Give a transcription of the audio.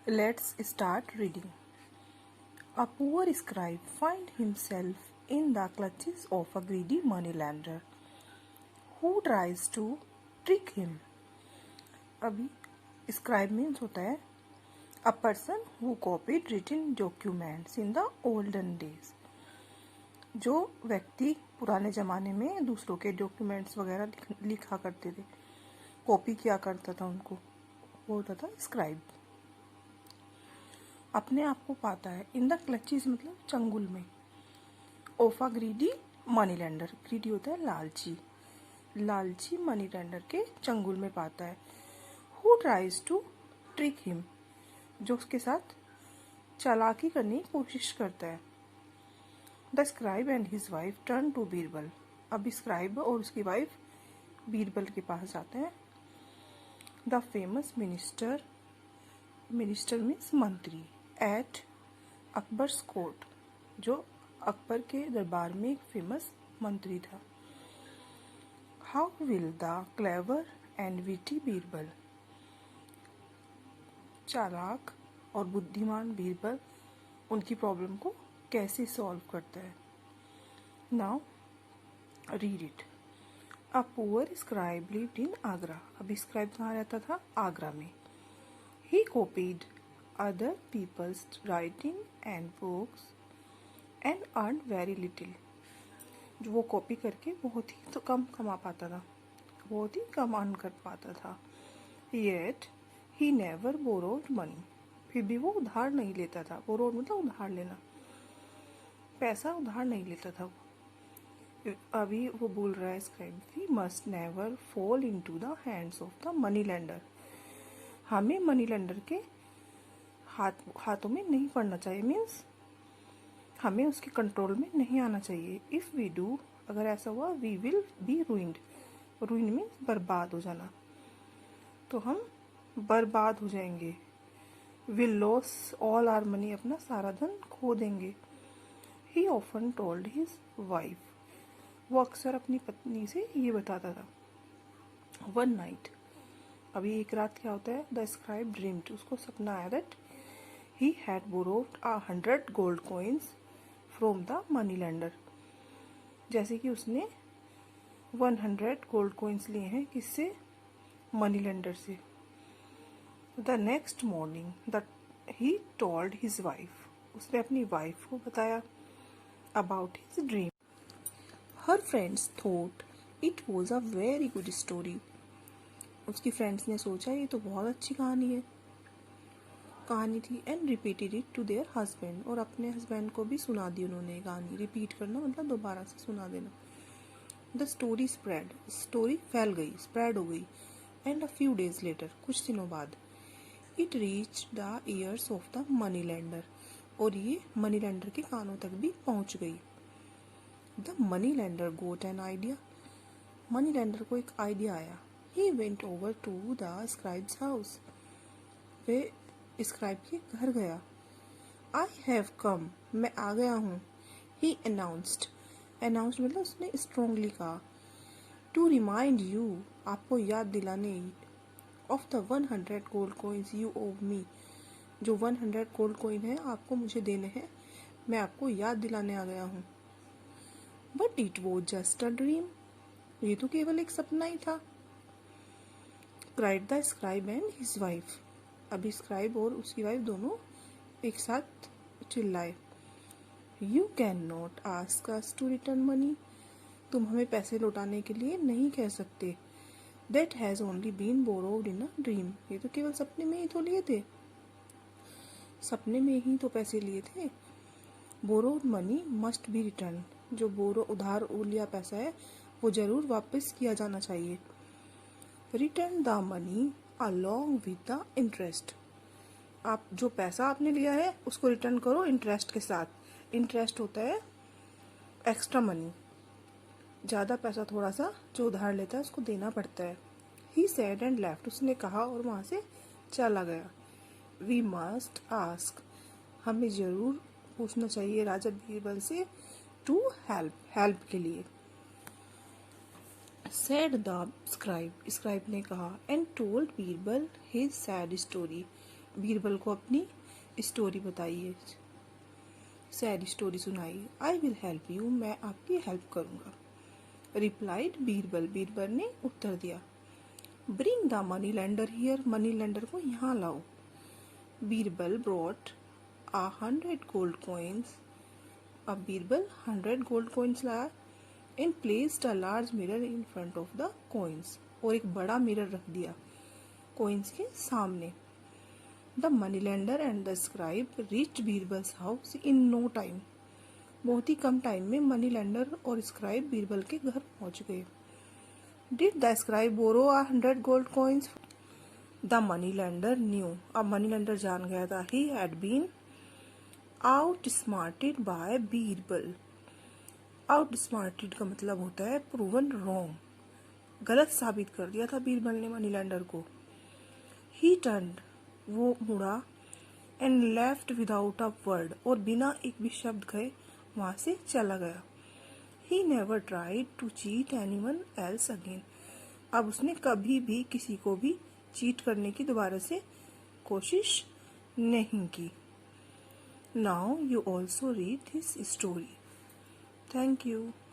Let's start reading. A poor scribe finds himself in the clutches of a greedy moneylender who tries to trick him. अभी scribe means होता है a person who copied written documents in the olden days. जो व्यक्ति पुराने ज़माने में दूसरों के डॉक्यूमेंट्स वगैरह लिखा करते थे, कॉपी किया करता था उनको, वो होता था स्क्राइब। अपने आप को पाता है इन द क्लचेस मतलब चंगुल में, of a greedy money lender, greedy होता है लालची, लालची मनी लेंडर के चंगुल में पाता है। Who tries to trick him, जो उसके साथ चालाकी करने की कोशिश करता है। The scribe and his wife turn to Birbal, अब स्क्राइब और उसकी वाइफ बीरबल के पास जाते हैं। The famous minister, minister means मंत्री, एट अकबर्स कोर्ट, जो अकबर के दरबार में एक फेमस मंत्री था। How will the clever and witty Birbal, चालाक और बुद्धिमान बीरबल उनकी प्रॉब्लम को कैसे सॉल्व करता है। Now read it. A poor scribe lived in Agra, अब स्क्राइब कहाँ रहता था? आगरा में। ही copied other people's writing and books and earned very little, जो वो कॉपी करके बहुत ही तो कम कमा पाता था, बहुत ही कम अर्न कर पाता था। Yet he never borrowed money, फिर भी वो उधार नहीं लेता था। borrowed मतलब उधार लेना, पैसा उधार नहीं लेता था वो। अभी वो बोल रहा है scribe, we must never fall into the hands of the money lender, हमें मनी लेंडर के हाथों में नहीं पड़ना चाहिए, मीन्स हमें उसके कंट्रोल में नहीं आना चाहिए। इफ़ वी डू, अगर ऐसा हुआ, we will be ruined, ruined means बर्बाद हो जाना, तो हम बर्बाद हो जाएंगे। Will loss all our money, अपना सारा धन खो देंगे। He often told his wife, वो अक्सर अपनी पत्नी से ये बताता था। वन नाइट, अभी एक रात क्या होता है, द स्क्राइब ड्रीम्ड, उसको सपना आया that he had borrowed 100 gold coins from the money lender, जैसे कि उसने 100 गोल्ड कोइंस लिए हैं, किससे? मनी लेंडर से। The next morning he told his wife, उसने अपनी वाइफ को बताया about his dream. Her friends thought it was a very good story, उसकी फ्रेंड्स ने सोचा ये तो बहुत अच्छी कहानी थी। And repeated it to their husband, और अपने हस्बैंड को भी सुना दी उन्होंने कहानी। रिपीट करना मतलब दोबारा से सुना देना। द स्टोरी स्प्रेड, स्टोरी फैल गई, स्प्रेड हो गई। And a few days later, कुछ दिनों बाद, it reach the years of the money lender, और ये मनी लेंडर के कानों तक भी पहुंच गई। The money lender got an idea, money lender को एक आइडिया आया। He went over to the scribe's house, वे स्क्राइब के घर गया। आई हैव कम, मैं आ गया हूँ। ही अनाउंस्ड, अनाउंस्ड मतलब उसने स्ट्रॉन्गली कहा। टू रिमाइंड यू, आपको याद दिलाने, of the 100 gold coins you ओव मी, जो 100 गोल्ड कोइन है आपको मुझे देने हैं, मैं आपको याद दिलाने आ गया हूँ। But it was just a dream, ये तो केवल एक सपना ही था। Cried the scribe and his wife, अभी स्क्राइब और उसकी वाइफ दोनों एक साथ चिल्लाए। You can not ask us to return money, तुम हमें पैसे लौटाने के लिए नहीं कह सकते। That has only been borrowed in a dream, ये तो केवल सपने में ही तो लिए थे, सपने में ही तो पैसे लिए थे। Borrowed money must be return, जो उधार लिया पैसा है वो जरूर वापस किया जाना चाहिए। Return the money along with the interest, आप जो पैसा आपने लिया है उसको रिटर्न करो इंटरेस्ट के साथ। इंटरेस्ट होता है एक्स्ट्रा मनी, ज़्यादा पैसा थोड़ा सा जो उधार लेता है उसको देना पड़ता है। ही सेड एंड लेफ्ट, उसने कहा और वहाँ से चला गया। वी मस्ट आस्क, हमें ज़रूर पूछना चाहिए राजा बीरबल से, टू हेल्प, हेल्प के लिए। said the scribe, स्क्राइब ने कहा, and told Birbal his sad story, Birbal को अपनी स्टोरी बताइए, सैड स्टोरी सुनाइए। आई विल हेल्प यू, मैं आपकी हेल्प करूँगा। रिप्लाइड बीरबल, बीरबल ने उत्तर दिया। Bring the money lender here, money lender को यहाँ लाओ। बीरबल ब्रॉट 100 गोल्ड कॉइन्स, अब बीरबल 100 गोल्ड कॉइन्स लाया। And placed a large mirror in front of the coins, और एक बड़ा मिरर रख दिया कॉइन्स के सामने। The money lender and the scribe reached Birbal's house in no time, बहुत ही कम टाइम में मनी लेंडर और स्क्राइब बीरबल के घर पहुंच गए। Did the scribe borrow 100 gold coins, the money lender knew, अब मनी लेंडर जान गया था, he had been outsmarted by Birbal. Outsmarted का मतलब होता है प्रूवन रॉन्ग, गलत साबित कर दिया था बीरबल ने मनी लेंडर को। ही टर्न्ड, वो मुड़ा, and left without a word, और बिना एक भी शब्द कहे वहां से चला गया। He never tried to cheat anyone else again, अब उसने कभी भी किसी को भी चीट करने की दोबारा से कोशिश नहीं की। Now you also read this story. Thank you.